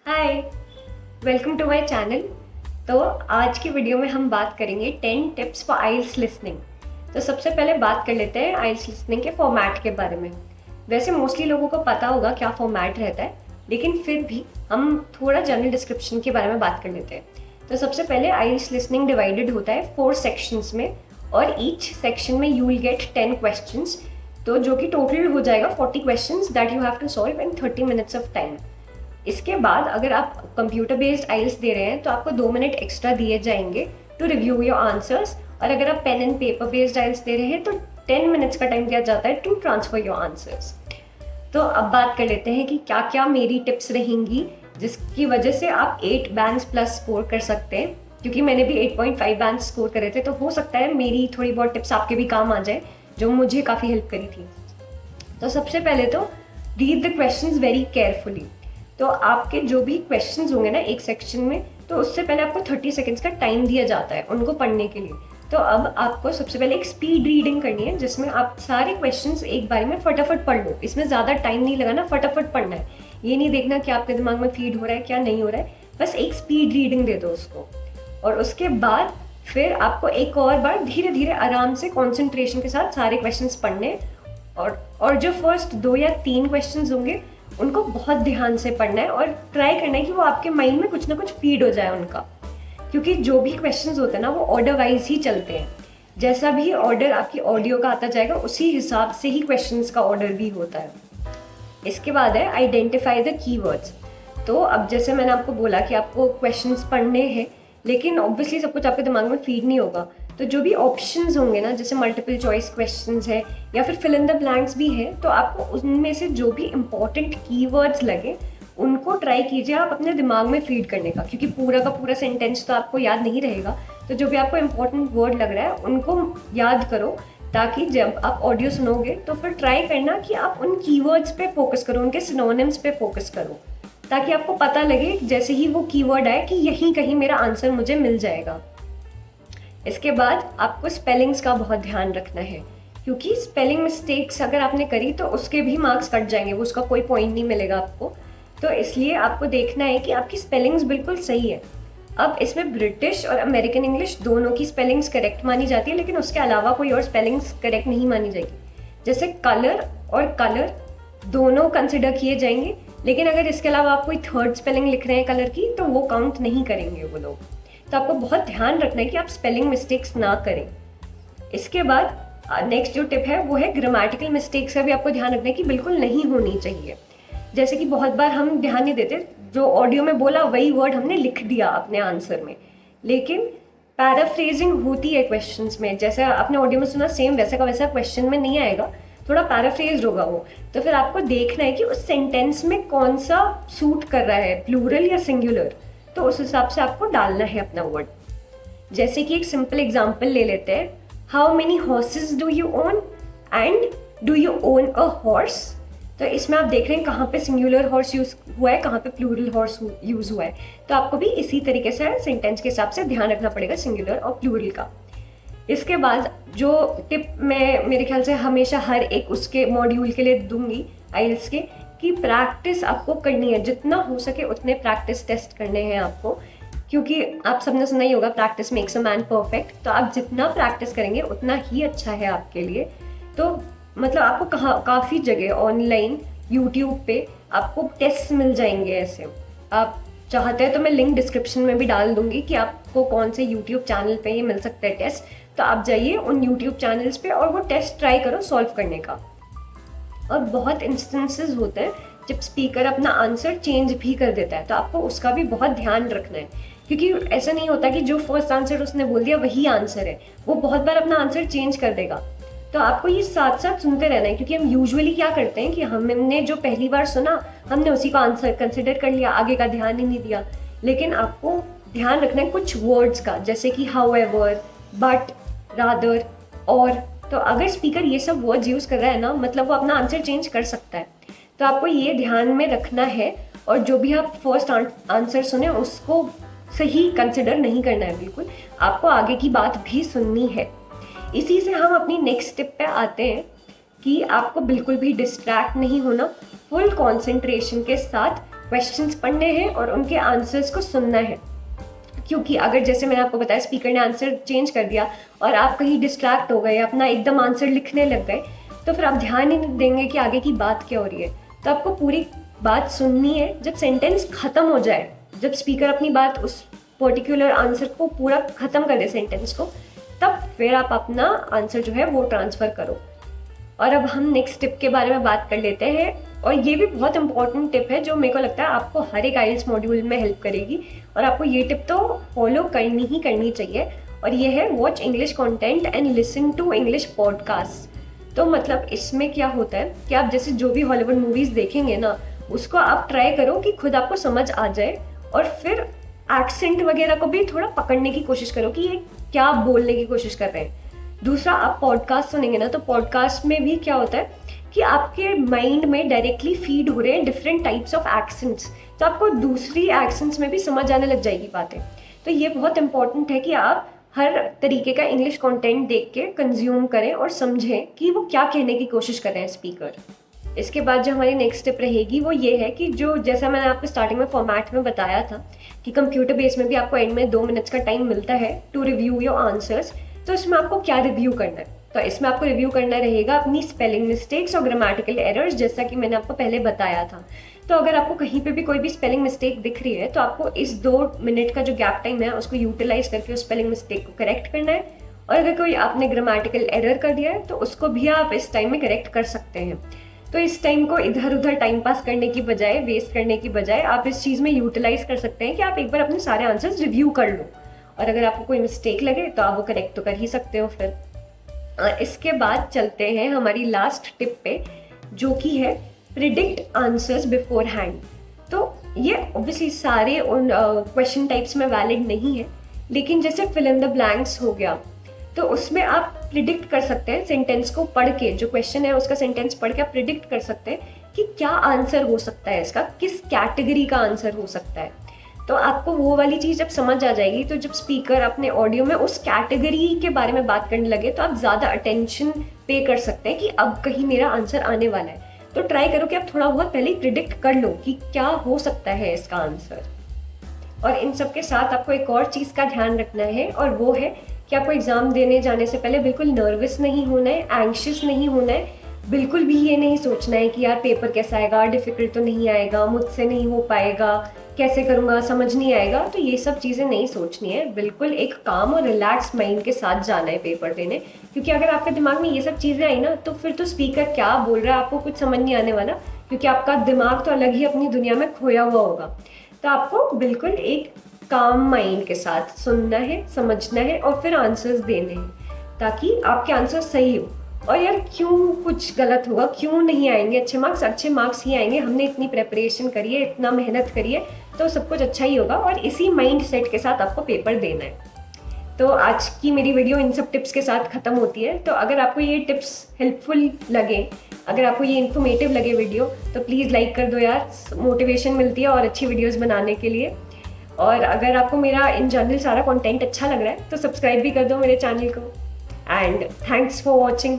Hi, welcome to my channel. तो आज की वीडियो में हम बात करेंगे 10 टिप्स फॉर आइल्स लिसनिंग। तो सबसे पहले बात कर लेते हैं आइल्स लिसनिंग के फॉर्मेट के बारे में। वैसे मोस्टली लोगों को पता होगा क्या फॉर्मेट रहता है, लेकिन फिर भी हम थोड़ा जनरल डिस्क्रिप्शन के बारे में बात कर लेते हैं। तो सबसे पहले आइल्स लिसनिंग डिवाइडेड होता है 4 सेक्शंस में, और ईच सेक्शन में यू विल गेट 10 क्वेश्चंस। तो जो कि टोटल हो जाएगा 40 questions that you have to solve in 30 minutes of time. इसके बाद अगर आप कंप्यूटर बेस्ड आइल्स दे रहे हैं तो आपको 2 मिनट एक्स्ट्रा दिए जाएंगे टू रिव्यू योर आंसर्स, और अगर आप पेन एंड पेपर बेस्ड आइल्स दे रहे हैं तो 10 मिनट्स का टाइम दिया जाता है टू ट्रांसफर योर आंसर्स। तो अब बात कर लेते हैं कि क्या क्या मेरी टिप्स रहेंगी जिसकी वजह से आप 8 बैंड्स प्लस स्कोर कर सकते हैं, क्योंकि मैंने भी 8.5 बैंड्स स्कोर करे थे। तो हो सकता है मेरी थोड़ी बहुत टिप्स आपके भी काम आ जाए जो मुझे काफ़ी हेल्प करी थी। तो सबसे पहले तो read the questions very carefully. तो आपके जो भी क्वेश्चंस होंगे ना एक सेक्शन में, तो उससे पहले आपको 30 सेकेंड्स का टाइम दिया जाता है उनको पढ़ने के लिए। तो अब आपको सबसे पहले एक स्पीड रीडिंग करनी है जिसमें आप सारे क्वेश्चंस एक बारी में फटाफट पढ़ लो। इसमें ज़्यादा टाइम नहीं लगाना, फटाफट पढ़ना है। ये नहीं देखना कि आपके दिमाग में फीड हो रहा है क्या नहीं हो रहा है, बस एक स्पीड रीडिंग दे दो उसको। और उसके बाद फिर आपको एक और बार धीरे धीरे आराम से कॉन्सेंट्रेशन के साथ सारे क्वेश्चंस पढ़ने, और जो फर्स्ट 2 या 3 क्वेश्चंस होंगे उनको बहुत ध्यान से पढ़ना है, और ट्राई करना है कि वो आपके माइंड में कुछ ना कुछ फीड हो जाए उनका, क्योंकि जो भी क्वेश्चंस होते हैं ना वो ऑर्डर वाइज ही चलते हैं। जैसा भी ऑर्डर आपकी ऑडियो का आता जाएगा उसी हिसाब से ही क्वेश्चंस का ऑर्डर भी होता है। इसके बाद है आइडेंटिफाई द कीवर्ड्स। तो अब जैसे मैंने आपको बोला कि आपको क्वेश्चंस पढ़ने हैं, लेकिन ऑब्वियसली सब कुछ आपके दिमाग में फीड नहीं होगा। तो जो भी ऑप्शंस होंगे ना, जैसे मल्टीपल चॉइस क्वेश्चंस है या फिर फिल इन द ब्लैंक्स भी है, तो आपको उनमें से जो भी इंपॉर्टेंट कीवर्ड्स लगे उनको ट्राई कीजिए आप अपने दिमाग में फीड करने का, क्योंकि पूरा का पूरा सेंटेंस तो आपको याद नहीं रहेगा। तो जो भी आपको इंपॉर्टेंट वर्ड लग रहा है उनको याद करो, ताकि जब आप ऑडियो सुनोगे तो फिर ट्राई करना कि आप उन कीवर्ड्स पे फोकस करो, उनके सिनोनिम्स पे फोकस करो, ताकि आपको पता लगे जैसे ही वो कीवर्ड आए कि यहीं कहीं मेरा आंसर मुझे मिल जाएगा। इसके बाद आपको स्पेलिंग्स का बहुत ध्यान रखना है, क्योंकि स्पेलिंग मिस्टेक्स अगर आपने करी तो उसके भी मार्क्स कट जाएंगे, वो उसका कोई पॉइंट नहीं मिलेगा आपको। तो इसलिए आपको देखना है कि आपकी स्पेलिंग्स बिल्कुल सही है। अब इसमें ब्रिटिश और अमेरिकन इंग्लिश दोनों की स्पेलिंग्स करेक्ट मानी जाती है, लेकिन उसके अलावा कोई और स्पेलिंग्स करेक्ट नहीं मानी जाएगी। जैसे कलर और कलर दोनों कंसिडर किए जाएंगे, लेकिन अगर इसके अलावा आप कोई थर्ड स्पेलिंग लिख रहे हैं कलर की तो वो काउंट नहीं करेंगे वो लोग। तो आपको बहुत ध्यान रखना है कि आप स्पेलिंग मिस्टेक्स ना करें। इसके बाद नेक्स्ट जो टिप है वो है ग्रामेटिकल मिस्टेक्स का भी आपको ध्यान रखना है कि बिल्कुल नहीं होनी चाहिए। जैसे कि बहुत बार हम ध्यान नहीं देते, जो ऑडियो में बोला वही वर्ड हमने लिख दिया अपने आंसर में, लेकिन पैराफ्रेजिंग होती है क्वेश्चंस में। जैसे आपने ऑडियो में सुना सेम वैसा का वैसा क्वेश्चन में नहीं आएगा, थोड़ा पैराफ्रेज होगा वो। तो फिर आपको देखना है कि उस सेंटेंस में कौन सा सूट कर रहा है, प्लूरल या सिंगुलर, तो उस हिसाब से आपको डालना है अपना वर्ड। जैसे कि एक सिंपल एग्जांपल ले लेते हैं, how many horses do you own and do you own a horse. तो इसमें आप देख रहे हैं कहाँ पे सिंगुलर हॉर्स यूज हुआ है, कहाँ पे प्लूरल हॉर्स यूज हुआ है। तो आपको भी इसी तरीके से सेंटेंस के हिसाब से ध्यान रखना पड़ेगा सिंगुलर और प्लूरल का। इसके बाद जो टिप मैं मेरे ख्याल से हमेशा हर एक उसके मॉड्यूल के लिए दूंगी आइल्स के, कि प्रैक्टिस आपको करनी है, जितना हो सके उतने प्रैक्टिस टेस्ट करने हैं आपको, क्योंकि आप सबने सुना ही होगा practice makes a man perfect. तो आप जितना प्रैक्टिस करेंगे उतना ही अच्छा है आपके लिए। तो मतलब आपको काफ़ी जगह ऑनलाइन यूट्यूब पे आपको टेस्ट मिल जाएंगे ऐसे। आप चाहते हैं तो मैं लिंक डिस्क्रिप्शन में भी डाल दूंगी कि आपको कौन से यूट्यूब चैनल पे ये मिल सकता है टेस्ट। तो आप जाइए उन यूट्यूब चैनल्स पे और वो टेस्ट ट्राई करो सॉल्व करने का। और बहुत इंस्टेंसेस होते हैं जब स्पीकर अपना आंसर चेंज भी कर देता है, तो आपको उसका भी बहुत ध्यान रखना है, क्योंकि ऐसा नहीं होता कि जो फर्स्ट आंसर उसने बोल दिया वही आंसर है, वो बहुत बार अपना आंसर चेंज कर देगा। तो आपको ये साथ साथ सुनते रहना है, क्योंकि हम यूजुअली क्या करते हैं कि हमने जो पहली बार सुना हमने उसी का आंसर कंसिडर कर लिया, आगे का ध्यान ही नहीं दिया। लेकिन आपको ध्यान रखना है कुछ वर्ड्स का, जैसे कि हाउएवर, बट, रादर, और। तो अगर स्पीकर ये सब वर्ड्स यूज कर रहा है ना, मतलब वो अपना आंसर चेंज कर सकता है। तो आपको ये ध्यान में रखना है, और जो भी आप फर्स्ट आंसर सुने उसको सही कंसिडर नहीं करना है बिल्कुल, आपको आगे की बात भी सुननी है। इसी से हम अपनी नेक्स्ट स्टेप पे आते हैं कि आपको बिल्कुल भी डिस्ट्रैक्ट नहीं होना, फुल कंसंट्रेशन के साथ क्वेश्चंस पढ़ने हैं और उनके आंसर्स को सुनना है। क्योंकि अगर जैसे मैंने आपको बताया स्पीकर ने आंसर चेंज कर दिया और आप कहीं डिस्ट्रैक्ट हो गए, अपना एकदम आंसर लिखने लग गए, तो फिर आप ध्यान ही नहीं देंगे कि आगे की बात क्या हो रही है। तो आपको पूरी बात सुननी है। जब सेंटेंस खत्म हो जाए, जब स्पीकर अपनी बात उस पर्टिकुलर आंसर को पूरा खत्म कर दे सेंटेंस को, तब फिर आप अपना आंसर जो है वो ट्रांसफ़र करो। और अब हम नेक्स्ट टिप के बारे में बात कर लेते हैं, और ये भी बहुत इंपॉर्टेंट टिप है जो मेरे को लगता है आपको हर एक आइल्स मॉड्यूल में हेल्प करेगी, और आपको ये टिप तो फॉलो करनी ही करनी चाहिए। और ये है watch English content and listen to English podcast. तो मतलब इसमें क्या होता है कि आप जैसे जो भी हॉलीवुड मूवीज़ देखेंगे ना, उसको आप ट्राई करो कि खुद आपको समझ आ जाए, और फिर एक्सेंट वगैरह को भी थोड़ा पकड़ने की कोशिश करो कि ये क्या बोलने की कोशिश कर रहे हैं। दूसरा, आप पॉडकास्ट सुनेंगे ना, तो पॉडकास्ट में भी क्या होता है कि आपके माइंड में डायरेक्टली फीड हो रहे हैं डिफरेंट टाइप्स ऑफ एक्सेंट्स, तो आपको दूसरी एक्सेंट्स में भी समझ आने लग जाएगी बातें। तो ये बहुत इंपॉर्टेंट है कि आप हर तरीके का इंग्लिश कंटेंट देख के कंज्यूम करें और समझें कि वो क्या कहने की कोशिश कर रहे हैं स्पीकर। इसके बाद जो हमारी नेक्स्ट स्टेप रहेगी वो ये है कि जो जैसा मैंने आपको स्टार्टिंग में फॉर्मेट में बताया था कि कंप्यूटर बेस में भी आपको एंड में 2 मिनट्स का टाइम मिलता है टू रिव्यू योर आंसर्स। तो इसमें आपको क्या रिव्यू करना है? तो इसमें आपको रिव्यू करना रहेगा अपनी स्पेलिंग मिस्टेक्स और ग्रामेटिकल एरर्स, जैसा कि मैंने आपको पहले बताया था। तो अगर आपको कहीं पे भी कोई भी स्पेलिंग मिस्टेक दिख रही है, तो आपको इस 2 मिनट का जो गैप टाइम है उसको यूटिलाइज करके उस स्पेलिंग मिस्टेक को करेक्ट करना है। और अगर कोई आपने ग्रामेटिकल एरर कर दिया है तो उसको भी आप इस टाइम में करेक्ट कर सकते हैं। तो इस टाइम को इधर उधर टाइम पास करने की बजाय, वेस्ट करने की बजाय, आप इस चीज़ में यूटिलाइज कर सकते हैं कि आप एक बार अपने सारे आंसर्स रिव्यू कर लो, और अगर आपको कोई मिस्टेक लगे तो आप वो करेक्ट तो कर ही सकते हो फिर। इसके बाद चलते हैं हमारी लास्ट टिप पे, जो कि है प्रिडिक्ट आंसर्स बिफोर हैंड। तो ये ऑब्वियसली सारे उन क्वेश्चन टाइप्स में वैलिड नहीं है, लेकिन जैसे फिल इन द ब्लैंक्स हो गया, तो उसमें आप प्रिडिक्ट कर सकते हैं सेंटेंस को पढ़ के, जो क्वेश्चन है उसका सेंटेंस पढ़ के आप प्रिडिक्ट कर सकते हैं कि क्या आंसर हो सकता है इसका, किस कैटेगरी का आंसर हो सकता है। तो आपको वो वाली चीज़ जब समझ आ जाएगी, तो जब स्पीकर अपने ऑडियो में उस कैटेगरी के बारे में बात करने लगे तो आप ज़्यादा अटेंशन पे कर सकते हैं कि अब कहीं मेरा आंसर आने वाला है। तो ट्राई करो कि आप थोड़ा बहुत पहले ही प्रिडिक्ट कर लो कि क्या हो सकता है इसका आंसर। और इन सब के साथ आपको एक और चीज़ का ध्यान रखना है, और वो है कि आपको एग्ज़ाम देने जाने से पहले बिल्कुल नर्वस नहीं होना है, एंग्शियस नहीं होना है। बिल्कुल भी ये नहीं सोचना है कि यार पेपर कैसा आएगा, डिफ़िकल्ट तो नहीं आएगा, मुझसे नहीं हो पाएगा, कैसे करूँगा, समझ नहीं आएगा। तो ये सब चीज़ें नहीं सोचनी है। बिल्कुल एक काम और रिलैक्स माइंड के साथ जाना है पेपर देने, क्योंकि अगर आपके दिमाग में ये सब चीज़ें आई ना, तो फिर तो स्पीकर क्या बोल रहा है आपको कुछ समझ नहीं आने वाला, क्योंकि आपका दिमाग तो अलग ही अपनी दुनिया में खोया हुआ होगा। तो आपको बिल्कुल एक काम माइंड के साथ सुनना है, समझना है और फिर आंसर्स देने हैं, ताकि आपके आंसर सही हो। और यार क्यों कुछ गलत होगा, क्यों नहीं आएंगे अच्छे मार्क्स? अच्छे मार्क्स ही आएंगे। हमने इतनी प्रेपरेशन करी है, इतना मेहनत करी है, तो सब कुछ अच्छा ही होगा, और इसी माइंड सेट के साथ आपको पेपर देना है। तो आज की मेरी वीडियो इन सब टिप्स के साथ ख़त्म होती है। तो अगर आपको ये टिप्स हेल्पफुल लगे, अगर आपको ये इन्फॉर्मेटिव लगे वीडियो, तो प्लीज़ लाइक कर दो यार, मोटिवेशन मिलती है और अच्छी वीडियोस बनाने के लिए। और अगर आपको मेरा इन जनरल सारा कंटेंट अच्छा लग रहा है तो सब्सक्राइब भी कर दो मेरे चैनल को। And thanks for watching.